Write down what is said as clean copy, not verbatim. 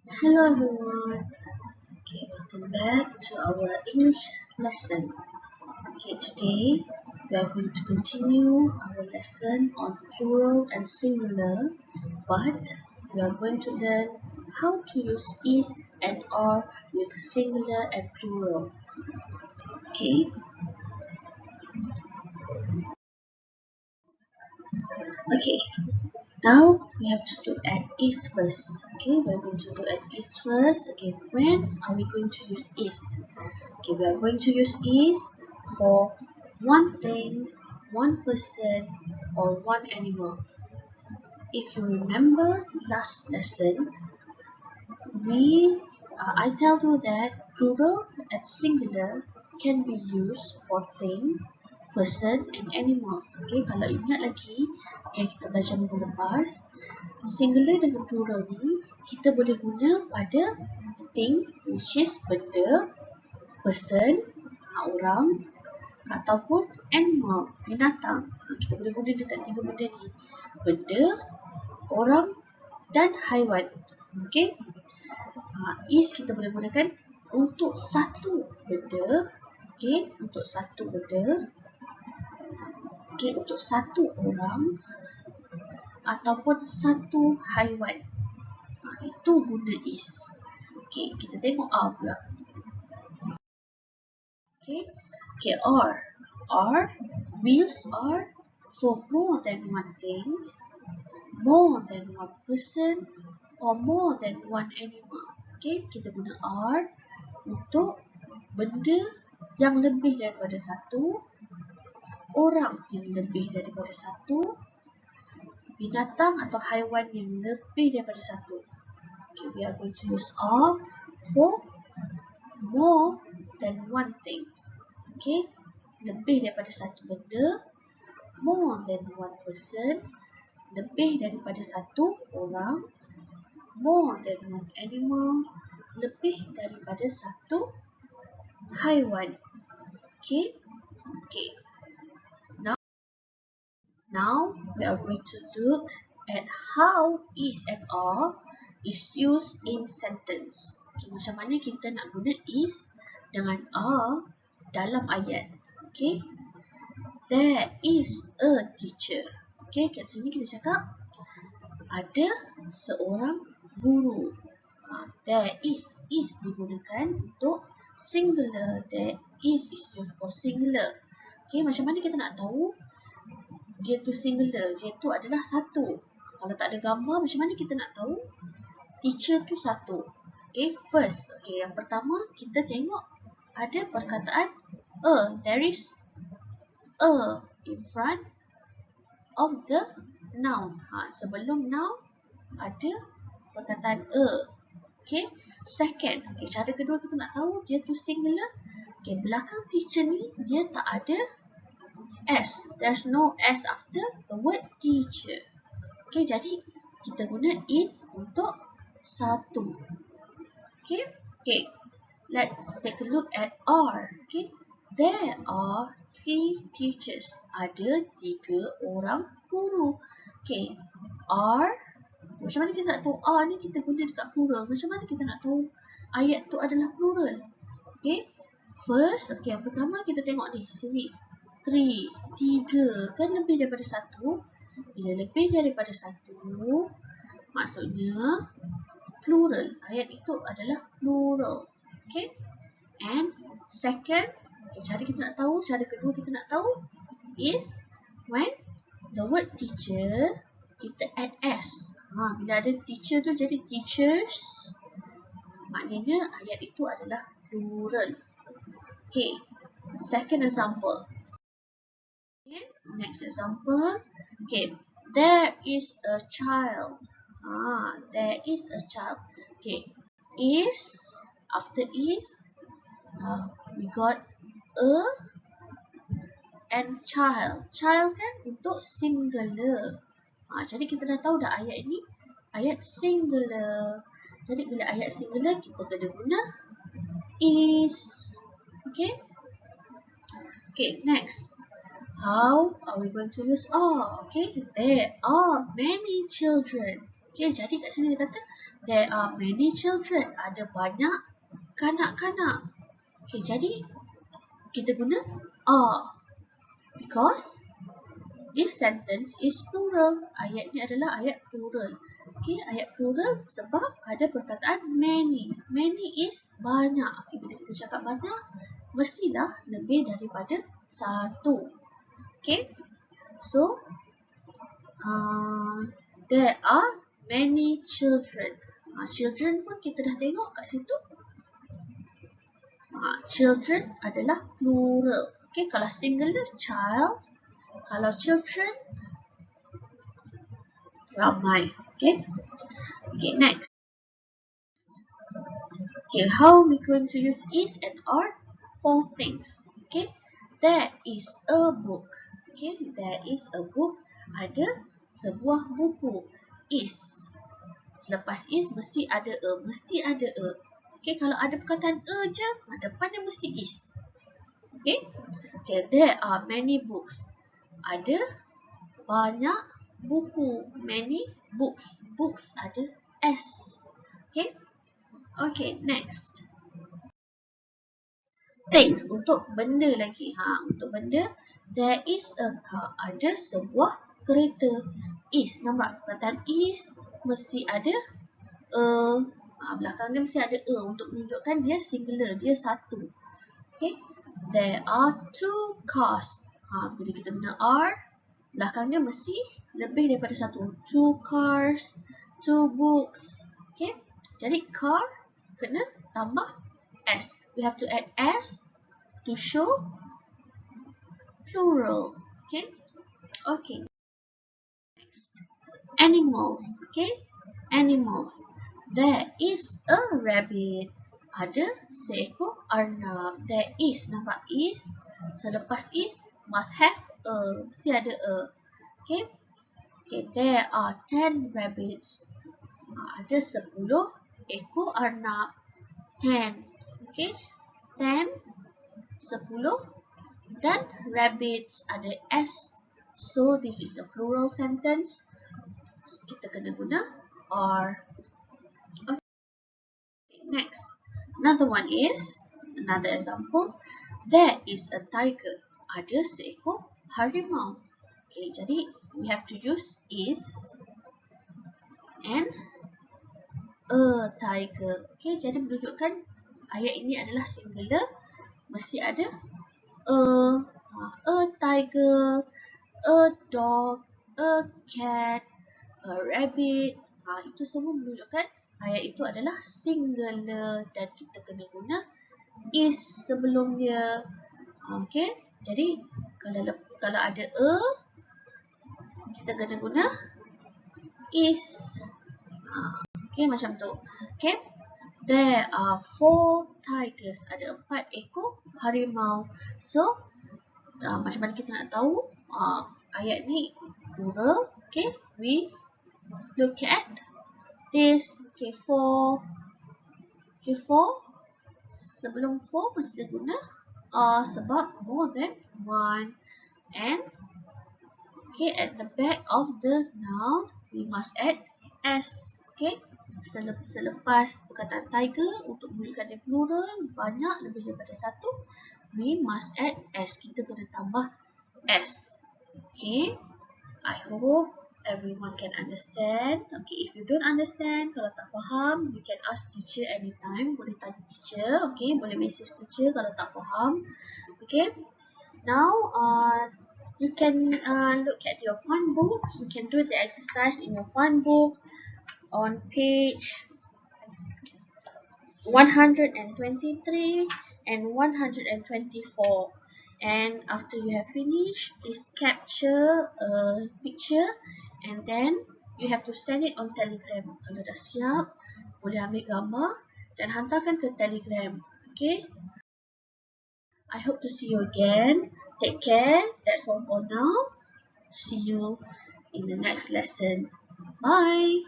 Hello everyone. Okay, welcome back to our English lesson. Okay, today we are going to continue our lesson on plural and singular, but we are going to learn how to use is and are with singular and plural. Okay, okay. Now we have to do at is first. Okay, we are going to do at is first. Okay, when are we going to use is? Okay, we are going to use is for one thing, one person, or one animal. If you remember last lesson, I tell you that plural and singular can be used for thing, person, and animals. Okay, kalau ingat lagi yang kita belajar minggu lepas, singular dengan plural ni kita boleh guna pada thing, which is benda, person, orang, ataupun animal, binatang. Kita boleh guna dekat tiga benda ni. Benda, orang, dan haiwan. Okay. Is kita boleh gunakan untuk satu benda. Okay. Untuk satu benda. Okay. Untuk satu orang. Ataupun satu haiwan. Itu guna is. Okay. Kita tengok are pula. Okay. Okay. Are means are for more than one thing, more than one person, or more than one animal. Okay, kita guna are untuk benda yang lebih daripada satu, orang yang lebih daripada satu, binatang atau haiwan yang lebih daripada satu. Okay, we are going to use are for more than one thing. Okay, lebih daripada satu benda, more than one person, lebih daripada satu orang, more than one animal, lebih daripada satu haiwan. Okay? Okay. Now we are going to look at how is and are is used in sentence. Okay, macam mana kita nak guna is dengan are dalam ayat. Okay? There is a teacher. Okay, kat sini kita cakap ada seorang guru. There is digunakan untuk singular. There is used for singular. Okay, macam mana kita nak tahu dia tu singular, dia tu adalah satu. Kalau tak ada gambar, macam mana kita nak tahu teacher tu satu? Okay, first, okay, yang pertama kita tengok ada perkataan a. There is a in front of the noun. Sebelum noun ada perkataan a. Okay, second, okay, cara kedua kita nak tahu dia tu singular. Okay, belakang teacher ni dia tak ada S. There's no S after the word teacher. Okay, jadi kita guna is untuk satu. Okay, okay. Let's take a look at are. Okay, there are 3 teachers. Ada 3 orang guru. Okay, are. Macam mana kita nak tahu are ni kita guna dekat plural? Macam mana kita nak tahu ayat tu adalah plural? Okay, first, okay, yang pertama kita tengok ni, sini. 3 kan lebih daripada 1. Bila lebih daripada 1 maksudnya plural. Ayat itu adalah plural. Okay, and second, okay, cara kita nak tahu, cara kedua kita nak tahu is when the word teacher kita add S. Bila ada teacher tu jadi teachers, maknanya ayat itu adalah plural. Okay, second example. Okay, next example. Okay, there is a child. There is a child. Okay, is, after is, we got a and child. Child kan untuk singular. Jadi kita dah tahu dah ayat ini ayat singular. Jadi bila ayat singular kita kena guna is. Okay. Okay, next. How are we going to use are? Okay, there are many children. Okay, jadi kat sini dia kata There are many children. Ada banyak kanak-kanak. Okay, jadi kita guna are because this sentence is plural. Ayat ni adalah ayat plural. Okay, ayat plural sebab ada perkataan many. Many is banyak. Okay, bila kita cakap banyak, mestilah lebih daripada satu. Okay, so there are many children. Children pun kita dah tengok kat situ. Children adalah plural. Okay, kalau singular child, kalau children ramai. Okay, next. Okay, how we going to use is and are for things. Okay, there is a book. Okay, there is a book. Ada sebuah buku. Is. Selepas is mesti ada a. Mesti ada a. Okay, kalau ada perkataan a je, depannya mesti is. Okay, there are many books. Ada banyak buku. Many books. Books ada s. Okay, next. Things, untuk benda lagi. Untuk benda, there is a car. Ada sebuah kereta. Is, nampak? Perkataan is mesti ada a. Belakangnya mesti ada a untuk menunjukkan dia singular, dia satu. Okay, there are two cars. Bila kita guna are, belakangnya mesti lebih daripada satu. Two cars, two books. Okay, jadi car kena tambah s. We have to add s to show plural. Okay, next. Animals. Okay, animals. There is a rabbit. Ada seekor arnab. There is, nampak is. Selepas is, must have a. Mesti ada a. Okay, there are 10 rabbits. Ada 10 ekor arnab. 10. Okay, 10, 10 dan rabbits ada s. So this is a plural sentence. Kita kena guna are. Next, another one is, another example, there is a tiger. Ada seekor harimau. Okay, jadi we have to use is and a tiger. Okay, jadi menunjukkan ayat ini adalah singular. Mesti ada a tiger, a dog, a cat, a rabbit. Itu semua menunjukkan ayat itu adalah singular dan kita kena guna is sebelum dia. Okay, jadi kalau ada a, kita kena guna is. Okay, macam tu. Okay, there are 4 tigers. Ada 4 ekor harimau. So, macam mana kita nak tahu ayat ni plural? Okay, we look at this. Okay, 4. Okay, 4. Sebelum 4 mesti guna sebab more than 1. And okay, at the back of the noun we must add s. Okay, selepas perkataan tiger untuk menunjukkan dia plural, banyak lebih daripada satu, we must add s. Kita kena tambah s. Okay, I hope everyone can understand. Okay, if you don't understand, kalau tak faham, you can ask teacher anytime. Boleh tanya teacher. Okay, boleh message teacher kalau tak faham. Okay, now you can look at your fun book. You can do the exercise in your fun book on page 123 and 124. And after you have finished, please capture a picture and then you have to send it on Telegram. Kalau dah siap, boleh ambil gambar dan hantarkan ke Telegram. Okay? I hope to see you again. Take care. That's all for now. See you in the next lesson. Bye.